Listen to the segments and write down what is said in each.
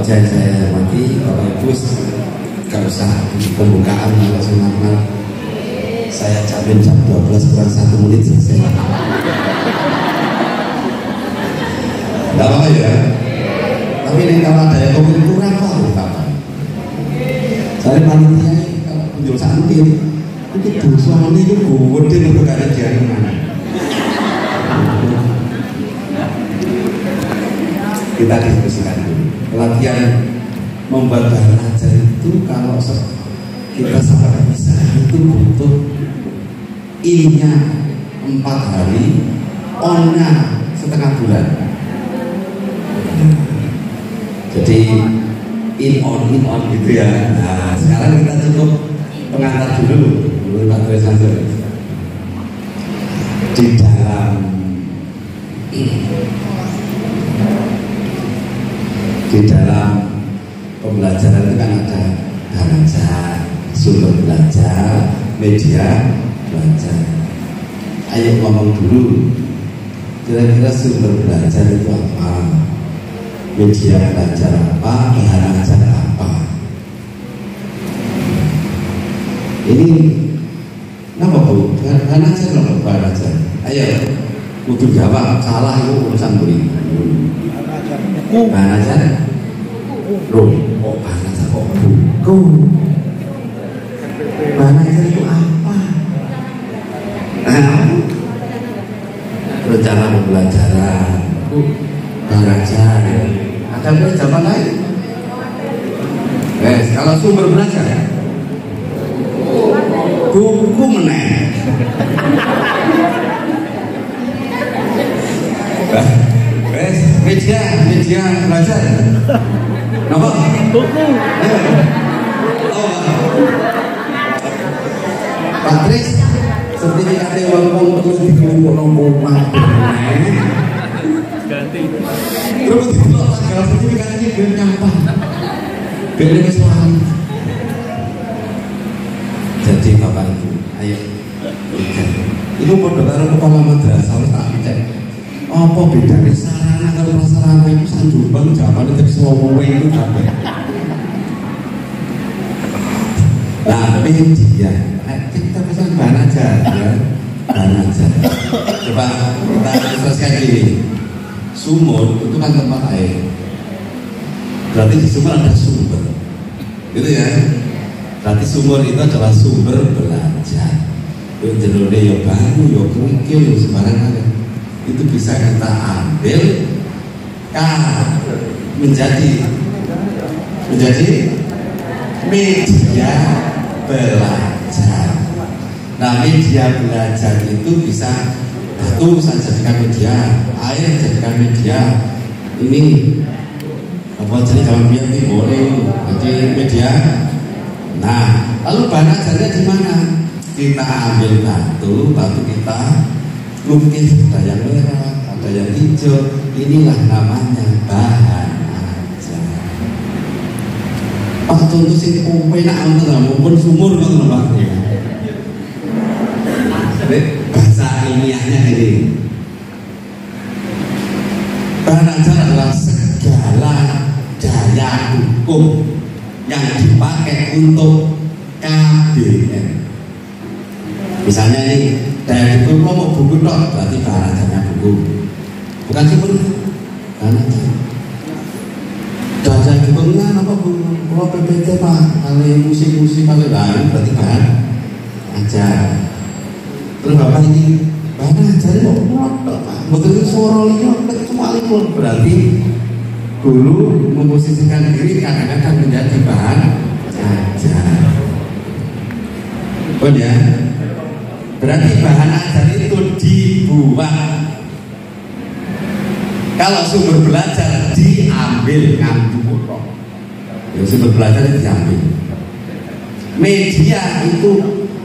Wajah saya hormati Bapak Ibu, gak usah pembukaan langsung normal. Saya jamin jam 12 kurang 1 menit selesai. Gak apa-apa ya. Tapi ini kalau ada yang komen kurang tahu kapan. Saya panitia kalau penjual santin itu dosa ini itu gede untuk ada jangan. Kita diskusikan dulu. Pelatihan membuat bahan ajar itu kalau kita sampai bisa itu butuh I-nya 4 hari, On-nya setengah bulan. Jadi in on gitu ya. Nah sekarang kita cukup pengantar dulu Pak Tuhan. Di dalam pembelajaran itu kan ada belajar, sumber belajar, media belajar. Ayo ngomong dulu, kira-kira sumber belajar itu apa, media belajar apa, bahan ajar apa. Ini apa Bu? Bahan ajar apa bahan ajar? Ayo, kudu jawab, salah itu urusan beri. Bahan ajar? Loh, kok bahan ajar kok buku? Bahan ajar itu apa? Rencana pembelajaran, bahan ajar. Ada boleh jawaban lain? Kalau sumber belajar, buku meneng. Media belajar. Kenapa? Buku. Patris, sertifikat walaupun terus dikumpul nomor ganti. Terus dikumpul tanggal sertifikatnya biar nyampah. Biar lebih suami. Jadi Bapak Ibu, ayo. Itu karo kepala madrasah harus tak cek. Apa bedanya sarana kalau prasarana itu sanjubang jawaban itu semua itu apa? Nah, media kita bisa bahan ajar ya, bahan ajar. Coba kita selesaikan gini. Sumur itu kan tempat air. Berarti di sumur ada sumber, gitu ya. Berarti sumur itu adalah sumber belajar. Jenenge ya baru, ya kerikil, ya sembarangan. Itu bisa kita ambil menjadi media belajar. Nah, media belajar itu bisa batu saya jadikan media, air jadikan media, ini apa jadi kalau biar ini boleh jadi media. Nah, lalu bahan ajarnya di mana? Kita ambil batu kita lukis, ada yang merah, ada yang hijau. Inilah namanya bahan ajar. Pak contoh sih, enak untuk maupun sumur gitu Pak. Bahasa ilmiahnya ini, bahan ajar adalah segala daya hukum yang dipakai untuk KBN. Misalnya ini daya dukung mau buku dok, berarti bahan ajarnya buku, bukan sumber bahan ajar. Daya dukungnya apa bu? Kalau PPT Pak, kali musik kali lain berarti bahan ajar. Terus bapak ini bahan ajar kok Pak, betul suara lihat cuma pun berarti dulu memposisikan diri kadang-kadang menjadi bahan ajar. Oh ya. Berarti bahan ajar itu dibuat. Kalau sumber belajar diambil ngambil kok. Ya sumber belajar itu diambil. Media itu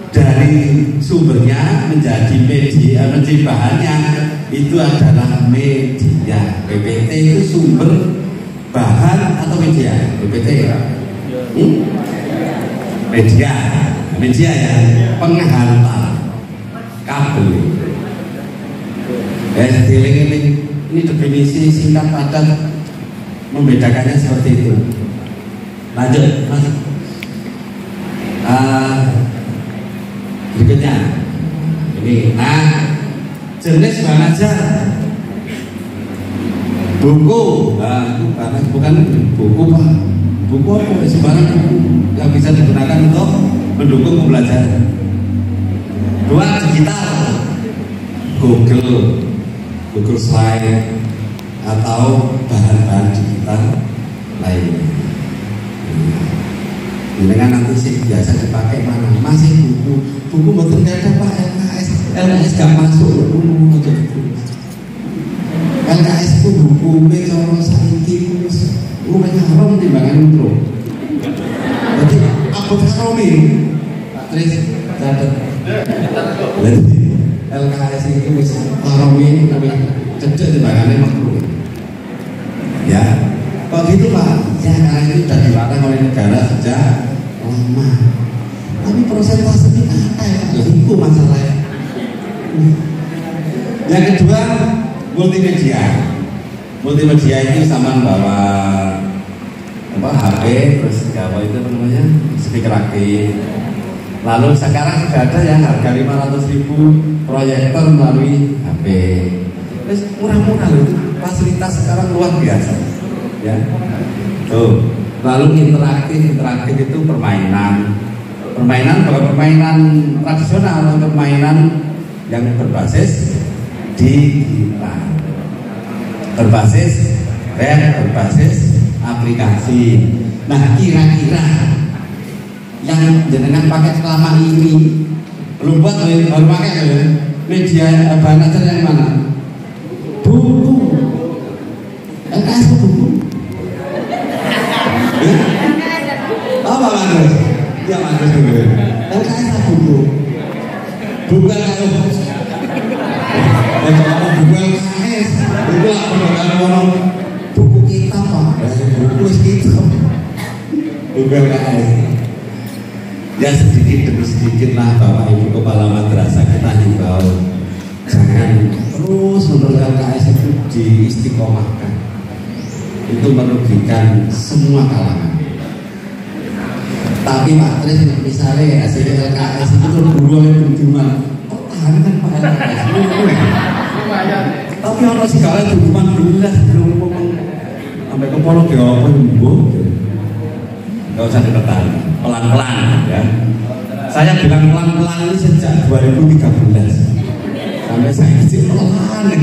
dari sumbernya menjadi media, menjadi bahannya itu adalah media. PPT itu sumber bahan atau media? PPT ya? Media ya, penghantar kabel. Ini definisi singkat padat membedakannya seperti itu. Lanjut, Mas. Berikutnya ini, jenis bahan ajar buku, itu bukan buku Pak, buku apa? Sebarang buku yang bisa digunakan untuk mendukung pembelajaran. 2, digital, Google Slide atau bahan-bahan digital lainnya. Dengan nanti sih biasa dipakai mana? Masih buku betul nggak ada Pak, LKS nggak masuk LKS itu buku kalau saiki lumayan haram timbangan bro. Jadi aku haram ini, terus catat. Jadi LKS itu bisa haram ini tapi cedek timbangannya makro. Ya. Kok gitu Pak? Ya karena itu sudah dilarang oleh negara sejak lama. Tapi persentase ini apa ya Pak? Itu masalahnya. Yang kedua, multimedia. Multimedia itu sama bawa HP, terus apa itu namanya, speaker aktif. Lalu sekarang sudah ada yang harga 500.000 proyektor melalui HP. Terus murah-murah loh, fasilitas sekarang luar biasa. Ya, tuh. Lalu interaktif itu permainan bahkan permainan tradisional atau permainan yang berbasis digital, berbasis web, berbasis aplikasi. Nah, kira-kira yang jenengan pakai selama ini belum buat baru pakai media bahan ajar yang mana? Buku. LKS buku. Apa Mas? Ya Mas dulu. LKS buku. Bukan kalau buku LKS. Itu apa buku kitab Pak. Buku kitab. Buku LKS. Ya sedikit demi sedikit lah Bapak Ibu Kepala Madrasah kita himbau jangan terus menurut LKS itu diistiqomahkan. Itu merugikan semua kalangan. Tapi Pak Tris misalnya hasil LKS itu berbuang cuma pertahankan Pak LKS. Tapi orang segala cuma belas belum ngomong sampai ke polo apa nyembuh. Gak usah ditekan, pelan-pelan ya. Saya bilang pelan-pelan ini sejak 2013 sampai saya kecil pelan.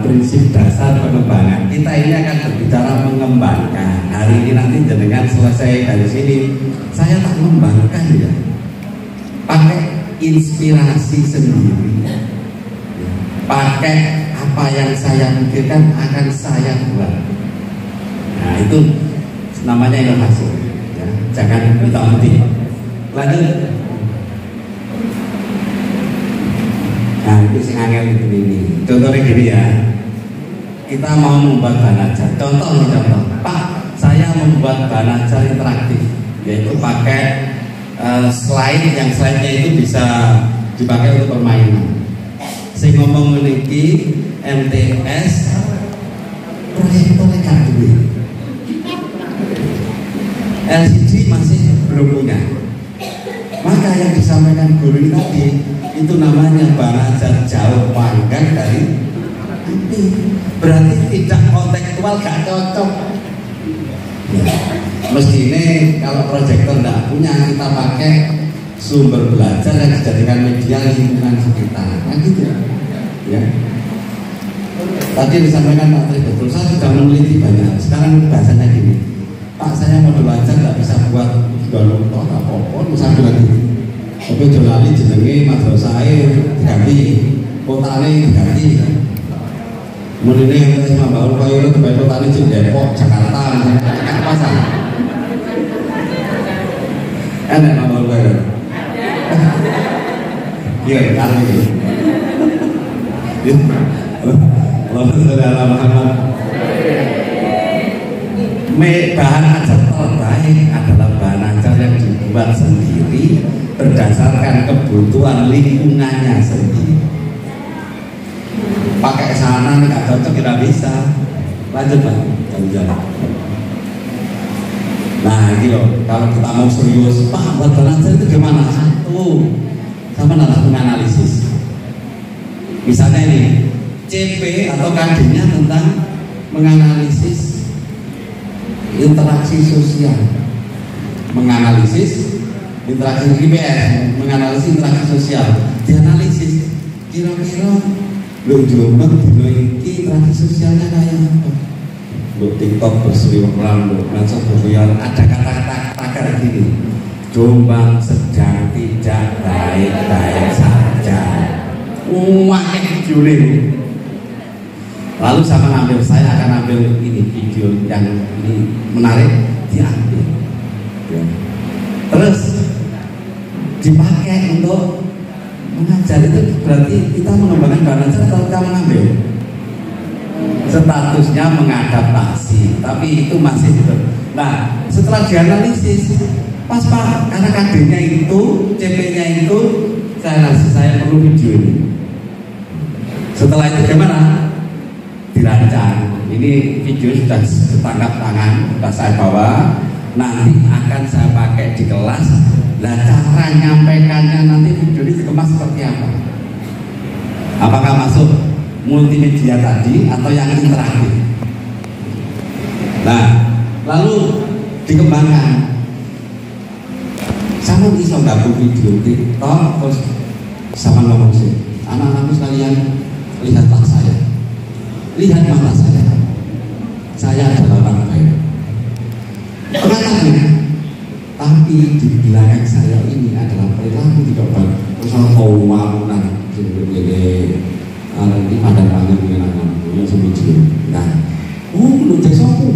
Prinsip dasar pengembangan kita ini akan berbicara mengembangkan. Hari ini nanti jenengan selesai dari sini, saya tak mengembangkan ya, pakai inspirasi sendiri, pakai apa yang saya pikirkan akan saya buat. Nah itu namanya inovasi ya. Jangan minta-minta. Lanjut. Nah itu sing angel ini. Contohnya gini ya, kita mau membuat bahan ajar. Contoh, Pak, saya membuat bahan ajar interaktif, yaitu pakai slide, yang slide-nya itu bisa dipakai untuk permainan. Saya ngomong memiliki MTS proyektor duit, LCD masih belum punya. Maka yang disampaikan guru tadi itu namanya bahan ajar jauh panggang dari api. Berarti tidak kontekstual, gak cocok. Mestinya kalau proyektor tidak punya, kita pakai sumber belajar yang dijadikan media lingkungan sekitar. Nah gitu ya. Tadi disampaikan Pak Tri betul, saya sudah meneliti banyak. Sekarang bahasanya gini, Pak saya mau belajar nggak bisa buat download apa-apa, saya bilang gini. Tapi jolali jenenge madrasah diganti, kotane diganti. Mulane yang wis mambau koyo itu bae kotane di Depok, Jakarta, kan pasang. Enak mambau koyo. Iya, kali ini. Allahumma sholli ala Muhammad. Bahan ajar terbaik adalah bahan ajar yang dibuat sendiri berdasarkan kebutuhan lingkungannya sendiri. pakai sana nih nggak cocok tidak bisa. Lanjut Pak, jalan. Nah ini loh, kalau kita mau serius, Pak buat belajar itu gimana? Satu, sama harus menganalisis. Misalnya ini CP atau KD-nya tentang menganalisis interaksi sosial, menganalisis interaksi IPS, menganalisis interaksi sosial, dianalisis kira-kira lo Jombang dino iki interaksi sosialnya kayak apa? Lo TikTok berseliweran, lo medsos berkeliaran, ada kata-kata tagar gini, Jombang sedang tidak baik-baik saja. Wakai video ini. Lalu saya akan ambil ini video yang ini menarik, diambil. Ya. Terus dipakai untuk mengajar, itu berarti kita mengembangkan bahasa atau kita mengambil statusnya mengadaptasi, tapi itu masih gitu. Nah setelah dianalisis, pas Pak karena KD-nya itu, CP-nya itu, saya perlu video ini. Setelah itu gimana? Dirancang. Ini video sudah setangkap tangan, sudah saya bawa. Nanti akan saya pakai di kelas. Nah cara nyampaikannya nanti video ini dikemas seperti apa? Apakah masuk multimedia tadi atau yang interaktif? Nah lalu dikembangkan. Sama bisa gabung video TikTok terus sama ngomong sih, anak-anakku sekalian lihatlah saya, lihat mata saya adalah orang baik. Kelihatannya, tapi di belakang saya ini adalah perilaku tidak baik. Misal keuangan, ini ada banget dengan anak-anakku yang sebujur. Nah, lu desaku.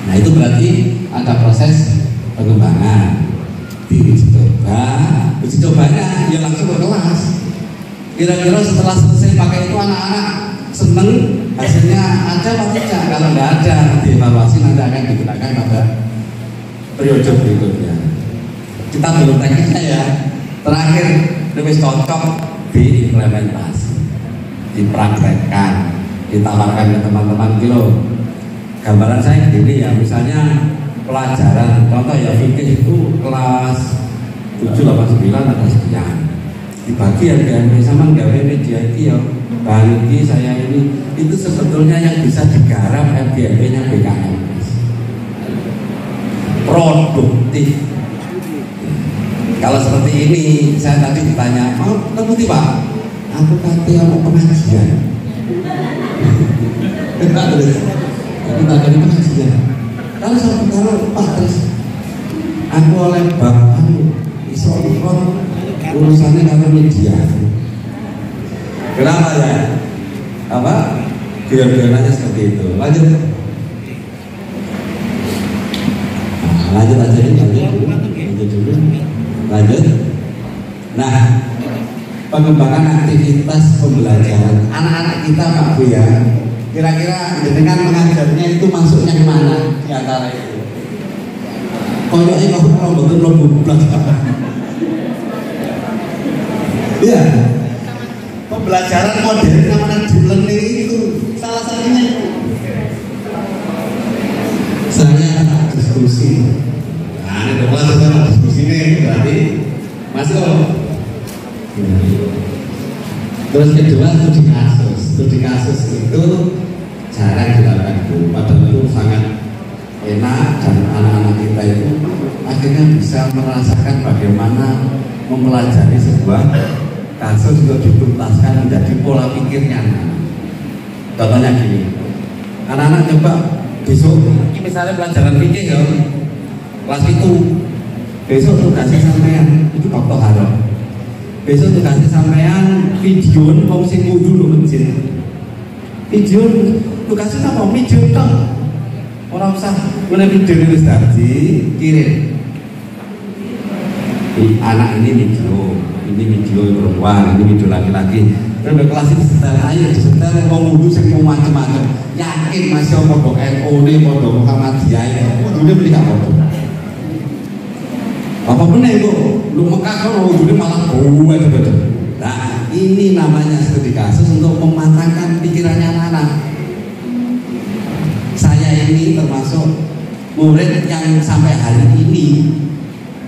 Nah itu berarti ada proses pengembangan. Uji cobanya ya langsung ke kelas. Kira-kira setelah selesai pakai itu anak-anak seneng, hasilnya ada atau tidak? Kalau tidak ada, dievaluasi nanti akan digunakan pada periode berikutnya. Kita belum teknisnya ya. Terakhir, lebih cocok diimplementasi, dipraktekkan, ditawarkan ke teman-teman gitu. Gambaran saya gini ya, misalnya pelajaran contoh ya fikih itu kelas 7, 8, 9 ada sekian. Dibagi yang sama gawe media itu ya bahan ini saya ini itu sebetulnya yang bisa digarap FGMP-nya BKMS produktif. Kalau seperti ini saya tadi ditanya mau ngerti Pak, aku kata mau pengajian aku tadi pengajian kalau Pak terus aku oleh bapak iso urusannya karena media. Kenapa ya? Apa? Biar-biarannya seperti itu. Lanjut. Lanjut aja ini, lanjut dulu. Lanjut. Nah, pengembangan aktivitas pembelajaran anak-anak kita Pak Bu ya. Kira-kira dengan mengajarnya itu masuknya kemana di antara itu? Kayaknya kalau betul-betul ya, pembelajaran modern namanya deep learning itu salah satunya itu. Saya diskusi. Nah, ini kelas diskusi ini berarti masuk. Terus kedua studi kasus itu jarang dilakukan Bu. Padahal itu sangat enak dan anak-anak kita itu akhirnya bisa merasakan bagaimana mempelajari sebuah kasus untuk dituntaskan menjadi pola pikirnya. Contohnya gini, anak-anak coba besok ini misalnya pelajaran fikih ya kelas itu, besok tugasnya sampean itu Dr. Harap, besok tugasnya sampean video fungsi kudu lo masjid, video tugasnya apa? Video dong, orang usah mulai video nulis tadi kirim anak ini video perempuan, ini video laki-laki. Terus kelas ini setelah ayo setelah mau wudhu sing macam-macam. Yakin masih mau NU nih, mau Muhammadiyah. Wudhunya beli apa? Apa benar itu? Lu Mekah kan wudhunya malah betul. Nah ini namanya studi kasus untuk mematangkan pikirannya anak-anak. Saya ini termasuk murid yang sampai hari ini,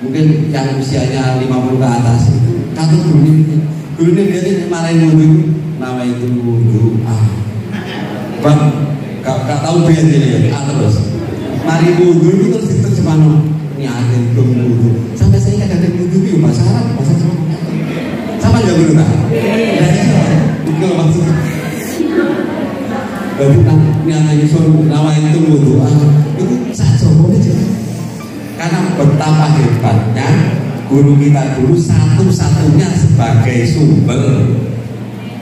mungkin yang usianya 50 ke atas itu, katut guru ini dia marahin murid, nama itu guru bang, gak tahu biar dia terus mari wudhu itu terus diterjemahkan niatin belum wudhu sampai saya ingat ada wudhu itu bahasa Arab, bahasa Jawa sama nggak guru tak? Itu maksudnya baru niatin suruh nawain itu wudhu itu saja aja karena betapa hebatnya guru kita dulu satu-satunya sebagai sumber,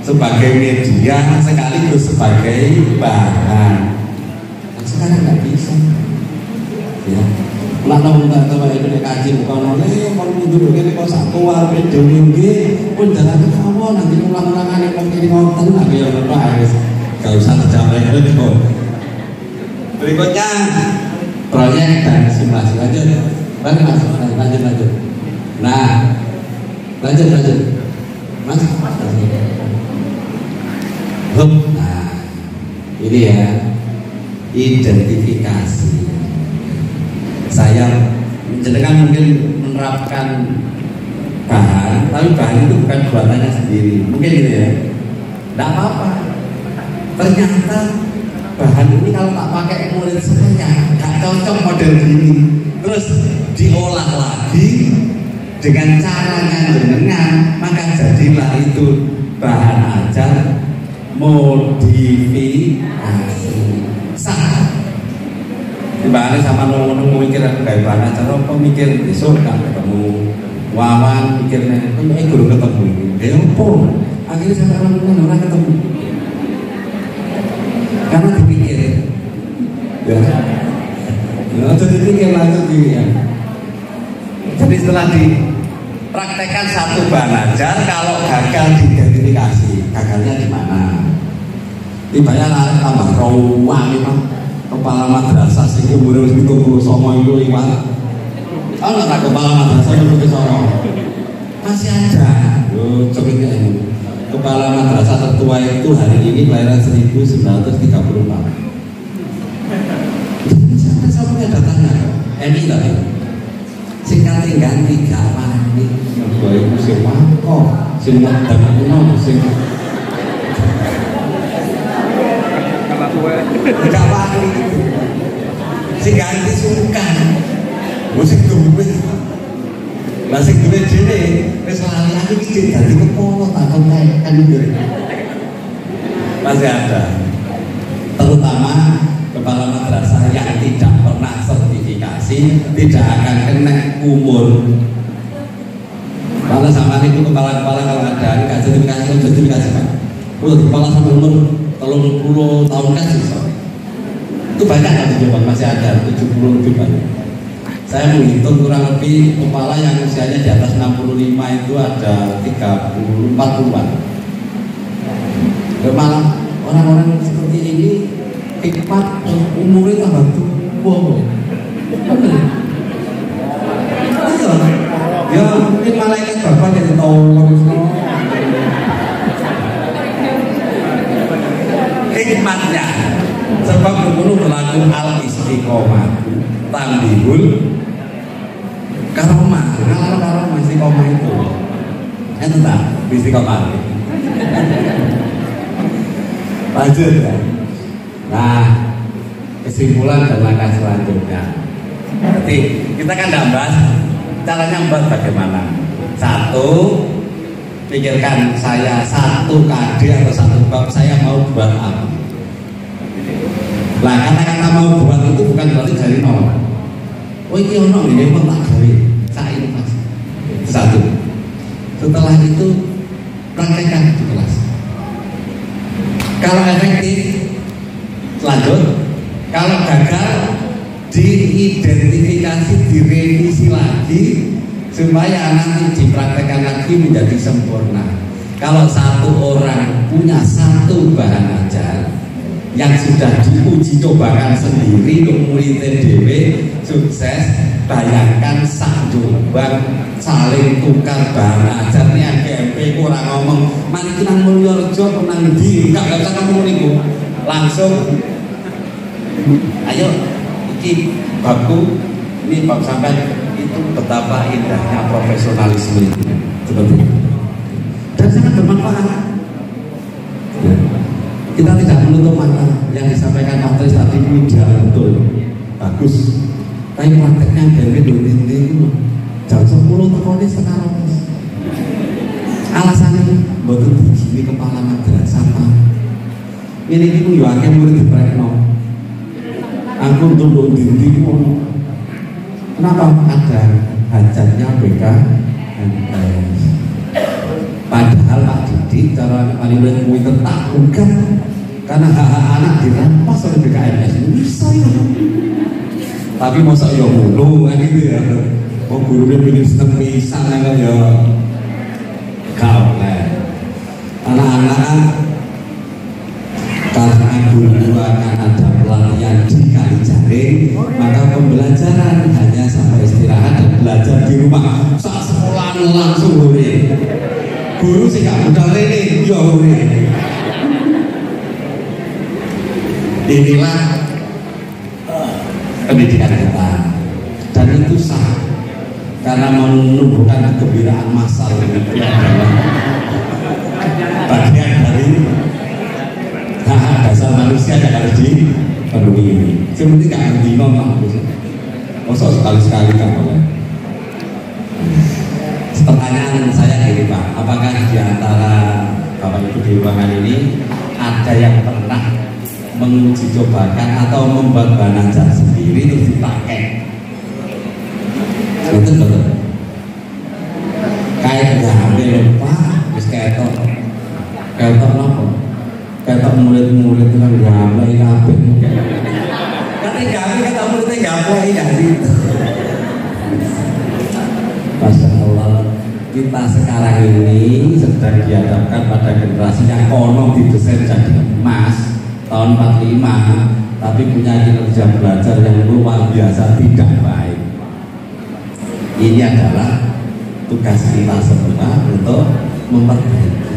sebagai media, sekaligus sebagai bahan. Sekarang nggak bisa. Ya, lah tahu itu kaji bukan oleh kalau dulu ini kok satu warga demi pun jalan kamu nanti ulang-ulangan yang mau jadi nonton lagi yang berapa gak usah tercapai itu. Berikutnya proyek dan simulasi lanjut. Lanjut. Nah, lanjut Mas. Nah, ini ya identifikasi. Saya jenengan mungkin menerapkan bahan, tapi bahan itu bukan buatannya sendiri. Mungkin gitu ya. Tidak apa-apa. Ternyata bahan ini kalau tak pakai murid saya gak cocok model gini. Terus diolah lagi dengan caranya jenengan, maka jadilah itu bahan ajar modifikasi. Sah. Dibanding sama nunggu mikir kayak bahan ajar apa mikir besok gak ketemu wawan mikirnya guru ketemu ya apa akhirnya sampai orang ketemu karena dipikir ya jadi dipikir lanjut ya. Jadi setelah dipraktekkan satu bahan ajar, kalau gagal diidentifikasi gagalnya di mana. Tiba-tiba lari tambah rawang memang kepala madrasah sing umure wis 79 itu liwat. Ana tak kepala madrasah itu Songo. Masih ada. Yo coba ini. Kepala madrasah tertua itu hari ini kelahiran 1934. Siapa punya datanya? Ini tadi. Sing ganti gak wani. Mergo iku sing mangko, sing wadang ngono sing gak wani. Sing ganti sungkan. Sing duwe. Lah sing duwe dhewe wis lali aku iki ganti kepala takon kae kan yo. Masih ada. Terutama kepala madrasah yang tidak pernah sertifikasi tidak akan kena umur. Kalau sama itu kepala-kepala kalau ada nggak sertifikasi Pak. Kepala sampai umur 30 tahun kan susah. Itu banyak kan jawaban masih ada 70 lebih banyak. Saya menghitung kurang lebih kepala yang usianya di atas 65 itu ada 40-an. Malah orang-orang seperti ini hikmat umurnya tambah tua. Ya mungkin malaikat bapak jadi tahu hikmatnya sebab dulu berlaku al istiqomah tambihul karomah. Kalau karomah istiqomah itu tak istiqomah. Lanjut ya. Nah, kesimpulan dan langkah selanjutnya. Berarti kita kan tidak bahas caranya membuat bagaimana. Satu, pikirkan saya satu KD atau satu bab saya mau buat apa. Lah kata-kata mau buat itu bukan berarti dari nol. Oh ini ono ini pun tak gawe. Saya inovasi. Satu. Setelah itu praktekkan di kelas. Kalau efektif lanjut, kalau gagal diidentifikasi, direvisi lagi supaya nanti dipraktekkan lagi menjadi sempurna. Kalau satu orang punya satu bahan ajar yang sudah diuji cobakan sendiri murid dhewe sukses. Bayangkan sak Jombang saling tukar bahan ajar nih GMP kurang ngomong mari kita Mulyorejo menang di enggak usah ngomong niku langsung ayo iki babku ini bab sampai itu betapa indahnya profesionalisme itu seperti itu dan sangat bermanfaat ya. Kita tidak menutup mata yang disampaikan Pak Tris tadi mudah betul bagus. Tapi prakteknya dari dulu jam 10 tekoni sekarang. Alasannya betul begini kepala madrasah Pak. Ini pun yuakin murid diprekno. Aku dulu diri pun. Kenapa ada hajatnya BK? Padahal Pak Didi cara paling murid tak bukan karena hak anak dirampas oleh BKMS bisa itu. Tapi masa ya mulu kan gitu ya. Oh gurunya bikin setengah pisang kan ya. Kau lah. Anak-anak karena guru akan ada pelatihan di Kalijaring, maka pembelajaran hanya sampai istirahat dan belajar di rumah. Saat sekolah langsung hore. Guru sih gak budal ini, ya hore. Inilah pendidikan kita dan itu sah karena menumbuhkan kegembiraan massal itu adalah bagian dari hak dasar manusia yang harus dipenuhi ini. Seperti kan dino lah, masa sekali-sekali kan boleh. Pertanyaan saya ini Pak, apakah di antara Bapak Ibu di ruangan ini ada yang pernah menguji cobakan atau membuat bahan ajar sendiri terus dipakai? Betul. Kayak gambar Pak, wis ketok nopo? Ketok murid-murid itu kan gambar kabeh. Kan gambar kata muridnya gambar ya gitu. Masya Allah, kita sekarang ini sedang dihadapkan pada generasi yang konon didesain jadi emas tahun 45, tapi punya kinerja belajar yang luar biasa tidak baik. Ini adalah tugas kita semua untuk memperbaiki.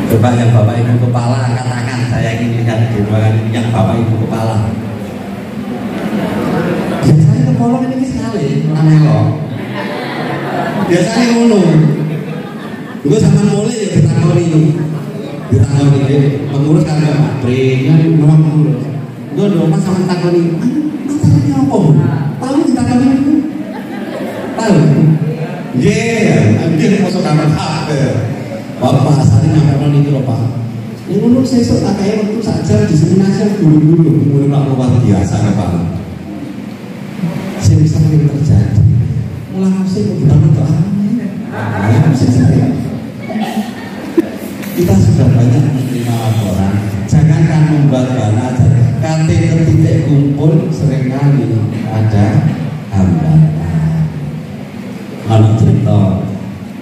Coba yang Bapak Ibu Kepala angkat tangan, saya ingin lihat di ruangan ini yang Bapak Ibu Kepala. Biasanya kepala ini sekali, namanya biasanya ngono. Gue sama mulai ya ditakoni itu. Ditangani pengurus kan Pak Pri, kan memang pengurus. Gue doa mas sama takoni, masalahnya apa? Tahu ditakoni itu? Tahu? Iya, dia masuk kamar apa? Bapak asalnya ngapain itu loh Pak? Ini menurut saya tak kayak waktu saja diseminasi dulu mulai luar biasa Pak. Saya bisa mungkin terjadi. Mulai saya mau dibangun doa. Ya bisa saya. Kita sudah banyak menerima laporan. Jangankan membuat bahan ajar, KT titik kumpul seringkali ada hambatan. Kalau cerita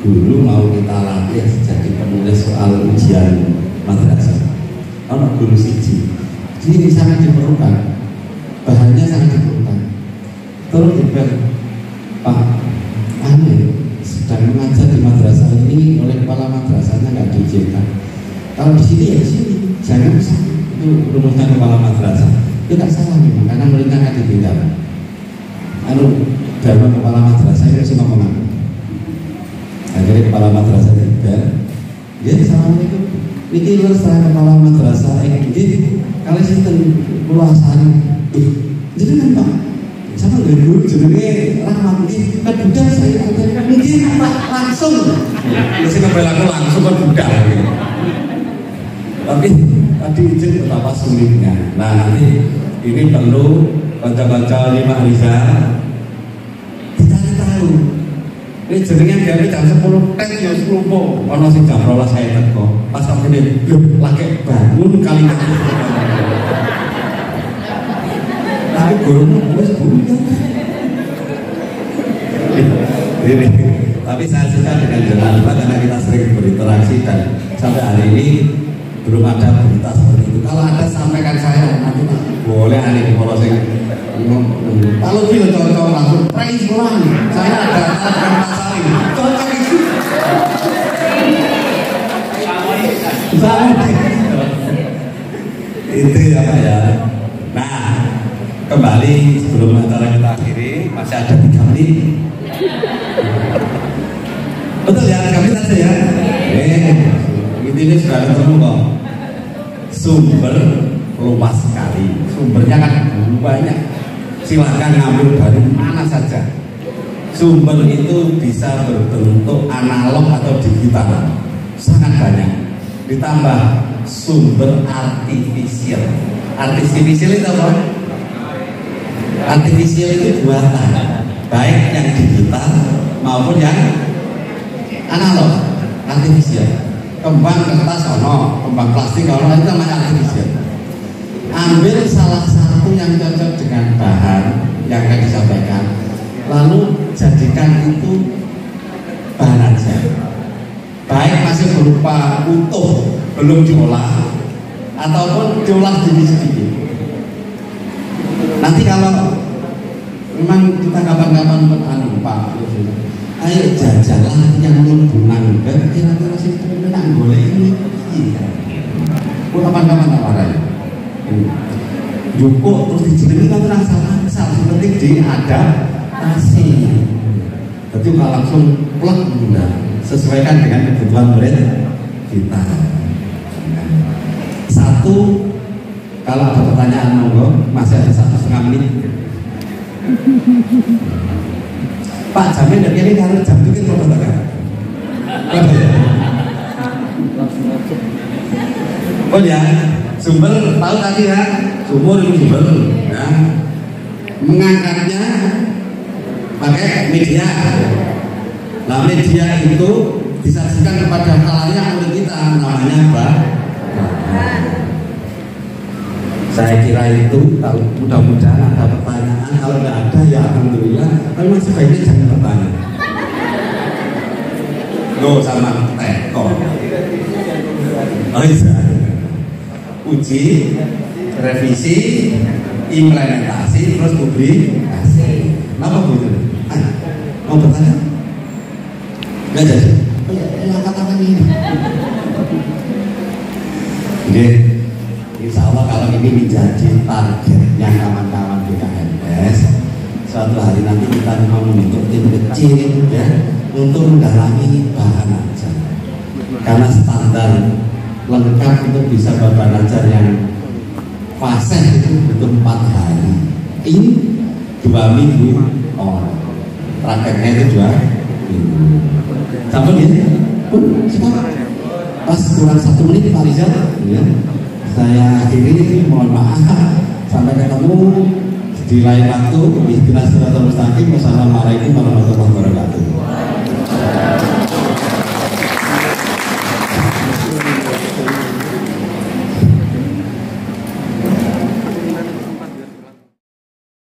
guru mau kita latih jadi penulis soal ujian madrasah. Kalau guru siji, ini sangat diperlukan, bahannya sangat diperlukan. Terus juga Pak, sedang mengajar di madrasah ini oleh kepala madrasahnya nggak diizinkan. Kalau di sini ya di sini, jangan itu rumusnya kepala madrasah. Itu tidak salah memang karena mereka nggak ditinggalkan. Dalam kepala madrasah itu sih ngomong apa? Akhirnya kepala madrasah juga, ya assalamualaikum. Ini lu setelah kepala madrasah ini kalau sistem puluhan jadi kan Pak. Sama dari dulu jenenge rahmat ini kan budal saya mungkin langsung biasanya perilaku langsung kan budal gitu. Tapi tadi izin betapa sulitnya. Nah nanti ini perlu kanca-kanca Lima Riza kita tahu ini jenenge gawe jam 10 tek ya 10 po ono sing jam 12 saya teko pas sampe lagi bangun kali tapi gurumu wis bunyi. Ini, tapi saya suka dengan jalan karena kita sering berinteraksi dan sampai hari ini belum ada berita seperti itu kalau ada sampaikan saya nanti boleh aneh kalau saya kalau dia cocok langsung praise pulang saya ada pasal ini cocok itu sama itu ya Pak ya. Nah kembali sebelum acara kita akhiri masih ada 3 menit. Betul ya 3 menit aja ya. Ini sudah ketemu kok. Sumber luas sekali, sumbernya kan banyak. Silahkan ngambil dari mana saja. Sumber itu bisa berbentuk analog atau digital, sangat banyak. Ditambah sumber artifisial. Artifisial itu apa? Artifisial itu buatan, baik yang digital maupun yang analog. Artifisial. Kembang kertas ono, kembang plastik ono, itu namanya artifisial. Ambil salah satu yang cocok dengan bahan yang akan disampaikan, lalu jadikan itu bahan aja. Baik masih berupa utuh, belum diolah, ataupun diolah sedikit-sedikit. Nanti kalau memang kita kapan-kapan Pak, ayo jajalah yang lembungan, kira-kira sih menang boleh ini. Kapan-kapan tak warai. Joko terus dijenengi kan rasa seperti di adaptasi. Jadi nggak langsung plek bunda, sesuaikan dengan kebutuhan murid kita. Satu, kalau ada pertanyaan monggo, masih ada 1,5 menit. Pak jamin dari ini kalau jam itu kita pertanyaan. Oh ya, sumber tahu tadi ya, sumber itu sumber. Ya. Mengangkatnya pakai media. Nah media itu disajikan kepada khalayak oleh kita, namanya apa? Saya kira itu kalau mudah-mudahan ada pertanyaan, kalau nggak ada ya alhamdulillah, tapi masih baiknya jangan bertanya. Lo sama teko. Oh iya. Uji, revisi, implementasi, terus publikasi. Kenapa begitu? Mau bertanya? Nggak jadi. Ya katakan ini. Oke. Insya Allah kalau ini menjadi targetnya kawan-kawan BKMS, suatu hari nanti kita mau membentuk tim kecil ya untuk mendalami bahan ajar. Karena standar lengkap itu bisa bahan ajar yang fase itu butuh 4 hari. Ini 2 minggu prakteknya itu 2 minggu. Sampai ya, sekarang pas kurang 1 menit Pak Rizal ya. Saya akhiri, mohon maaf, sampai ketemu di lain waktu. Wassalamualaikum warahmatullahi wabarakatuh.